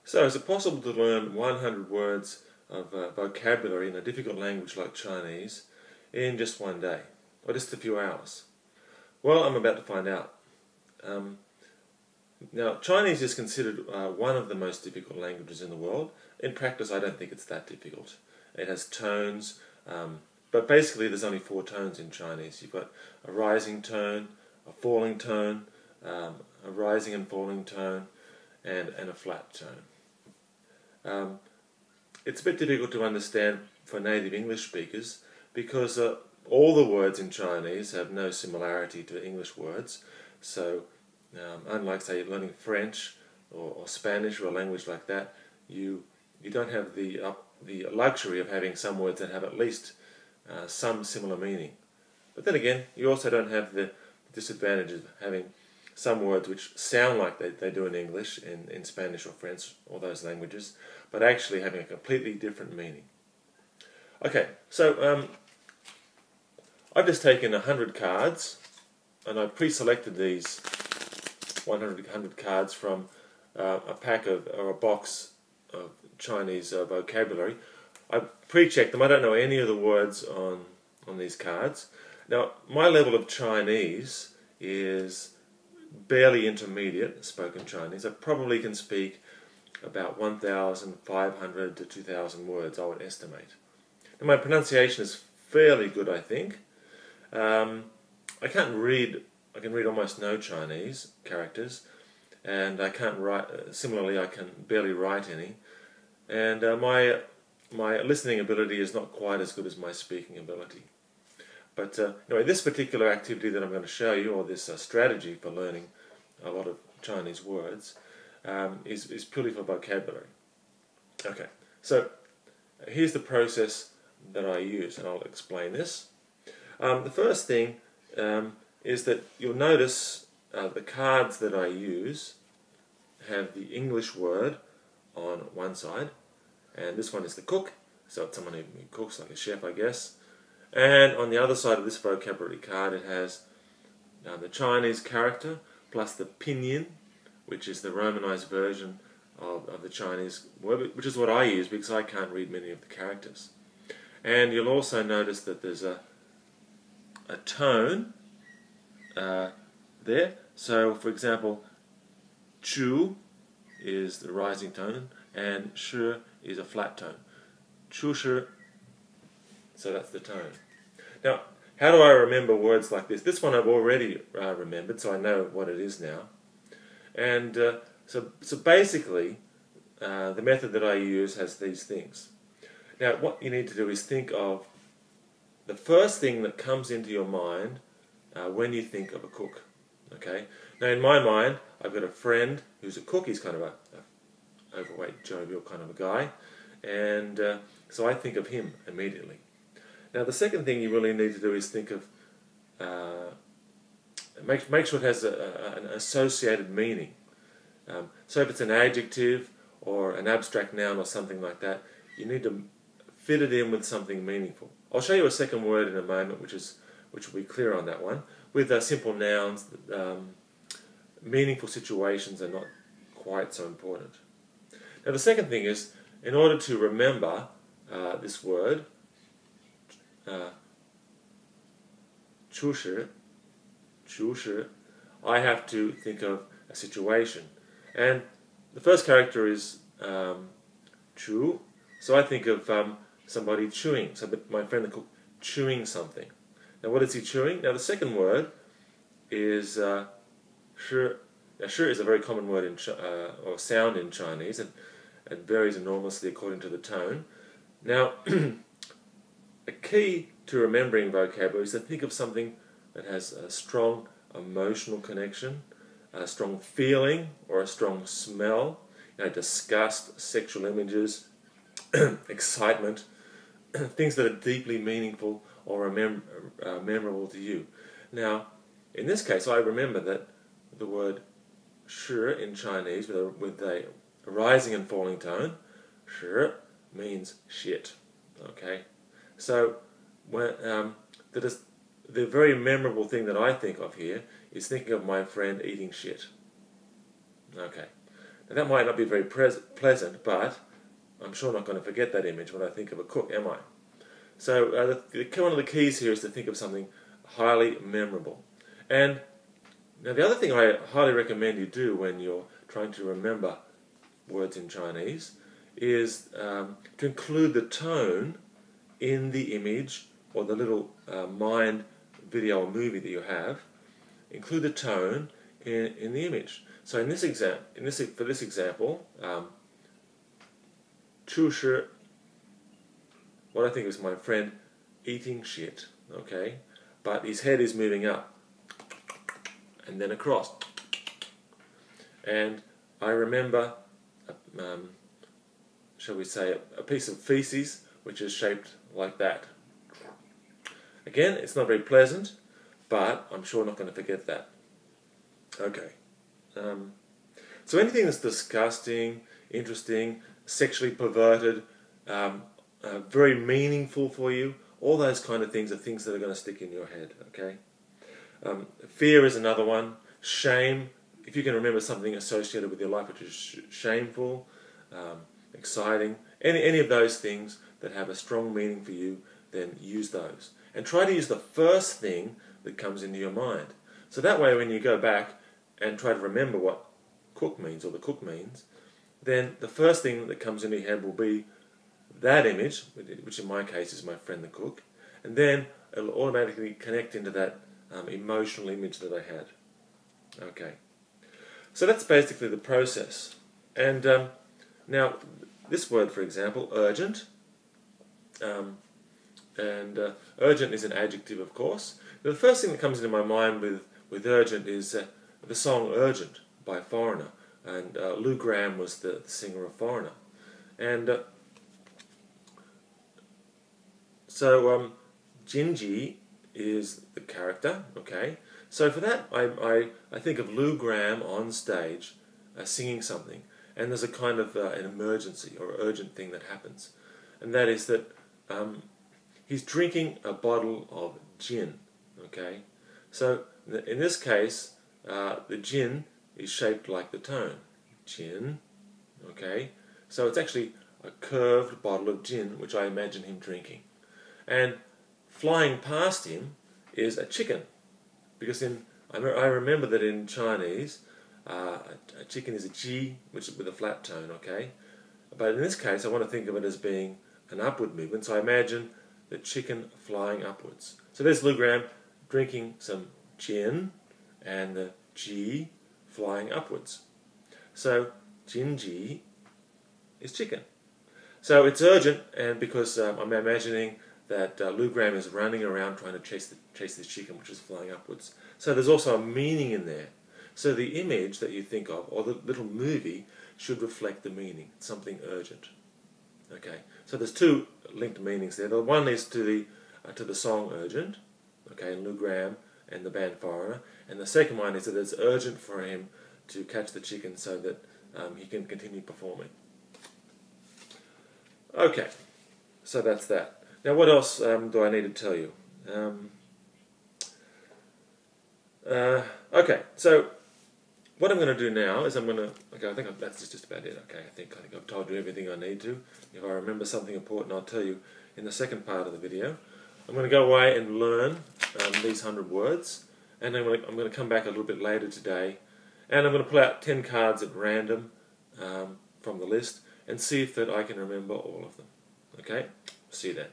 So, is it possible to learn 100 words of vocabulary in a difficult language like Chinese in just one day, or just a few hours? Well, I'm about to find out. Now, Chinese is considered one of the most difficult languages in the world. In practice, I don't think it's that difficult. It has tones, but basically there's only 4 tones in Chinese. You've got a rising tone, a falling tone, a rising and falling tone, and a flat tone. It's a bit difficult to understand for native English speakers because all the words in Chinese have no similarity to English words. So unlike, say, learning French or Spanish or a language like that, you don't have the luxury of having some words that have at least some similar meaning. But then again, you also don't have the disadvantage of having some words which sound like they do in English, in Spanish or French or those languages, but actually having a completely different meaning. Okay, so I've just taken 100 cards, and I've pre-selected these 100 cards from a pack of, or a box of Chinese vocabulary. I pre-checked them. I don't know any of the words on these cards. Now, my level of Chinese is barely intermediate, spoken Chinese. I probably can speak about 1,500 to 2,000 words, I would estimate. And my pronunciation is fairly good, I think. I can read almost no Chinese characters, and I can't write. Similarly, I can barely write any, and my listening ability is not quite as good as my speaking ability. But anyway, this particular activity that I'm going to show you, or this strategy for learning a lot of Chinese words, is purely for vocabulary. Okay, so here's the process that I use, and I'll explain this. The first thing is that you'll notice the cards that I use have the English word on one side, and this one is the cook, so it's someone who cooks, like a chef, I guess. And on the other side of this vocabulary card, it has the Chinese character plus the pinyin, which is the Romanized version of the Chinese word, which is what I use because I can't read many of the characters. And you'll also notice that there's a tone there. So, for example, chu is the rising tone, and shi is a flat tone. Chu shi. So that's the tone. Now, how do I remember words like this? This one I've already remembered, so I know what it is now. And so basically, the method that I use has these things. Now, what you need to do is think of the first thing that comes into your mind when you think of a cook. Okay. Now, in my mind, I've got a friend who's a cook. He's kind of a overweight, jovial kind of a guy, and so I think of him immediately. Now, the second thing you really need to do is think of make sure it has an associated meaning. So if it's an adjective or an abstract noun or something like that, you need to fit it in with something meaningful. I'll show you a second word in a moment, which will be clear on that one. With simple nouns, meaningful situations are not quite so important. Now, the second thing is, in order to remember this word, chu shi, I have to think of a situation. And the first character is chu, so I think of somebody chewing. So my friend the cook chewing something. Now, what is he chewing? Now, the second word is shi. Now, shi is a very common word or sound in Chinese, and it varies enormously according to the tone. Now, a key to remembering vocabulary is to think of something that has a strong emotional connection, a strong feeling or a strong smell, disgust, sexual images, excitement, things that are deeply meaningful or memorable to you. Now, in this case, I remember that the word shi in Chinese with a rising and falling tone, shi means shit. Okay, so the very memorable thing that I think of here is thinking of my friend eating shit. Okay, Now, that might not be very pleasant, but I'm sure not going to forget that image when I think of a cook, am I? So one of the keys here is to think of something highly memorable. And now the other thing I highly recommend you do when you're trying to remember words in Chinese is to include the tone in the image or the little mind video or movie that you have. Include the tone in the image. So in this for this example, 就是 what I think is my friend eating shit, okay? But his head is moving up and then across. And I remember, shall we say, a piece of feces which is shaped like that. Again, it's not very pleasant, but I'm sure not going to forget that. Okay. So anything that's disgusting, interesting, sexually perverted, very meaningful for you, all those kind of things are things that are going to stick in your head, okay? Fear is another one. Shame, if you can remember something associated with your life which is shameful, exciting, any of those things that have a strong meaning for you, then use those. And try to use the first thing that comes into your mind. So that way when you go back and try to remember what cook means or the cook means, then the first thing that comes into your head will be that image, which in my case is my friend the cook, and then it'll automatically connect into that emotional image that I had. Okay, so that's basically the process. And now this word, for example, urgent, urgent is an adjective, of course. The first thing that comes into my mind with urgent is the song Urgent by Foreigner, and Lou Gramm was the singer of Foreigner. And so Jinji is the character, okay? So for that, I think of Lou Gramm on stage singing something, and there's a kind of an emergency or urgent thing that happens, and that is that he's drinking a bottle of gin, okay? So in this case, the gin is shaped like the tone, gin, okay? So it's actually a curved bottle of gin, which I imagine him drinking. And flying past him is a chicken, because I remember that in Chinese, a chicken is a ji, which is with a flat tone, okay? But in this case, I want to think of it as being an upward movement, so I imagine the chicken flying upwards. So there's Lou Gramm drinking some gin, and the ji flying upwards. So jinji is chicken. So it's urgent, and because I'm imagining that Lou Gramm is running around trying to chase this chicken which is flying upwards. So there's also a meaning in there. So the image that you think of, or the little movie, should reflect the meaning, something urgent. Okay, so there's two linked meanings there. The one is to the song Urgent, okay, and Lou Gramm and the band Foreigner, and the second one is that it's urgent for him to catch the chicken so that he can continue performing. Okay, so that's that. Now what else do I need to tell you? Okay, so what I'm going to do now is I think that's just about it. Okay, I think I've told you everything I need to. If I remember something important, I'll tell you in the second part of the video. I'm going to go away and learn these 100 words, and I'm going to come back a little bit later today, and I'm going to pull out 10 cards at random from the list and see if that I can remember all of them. Okay, see you then.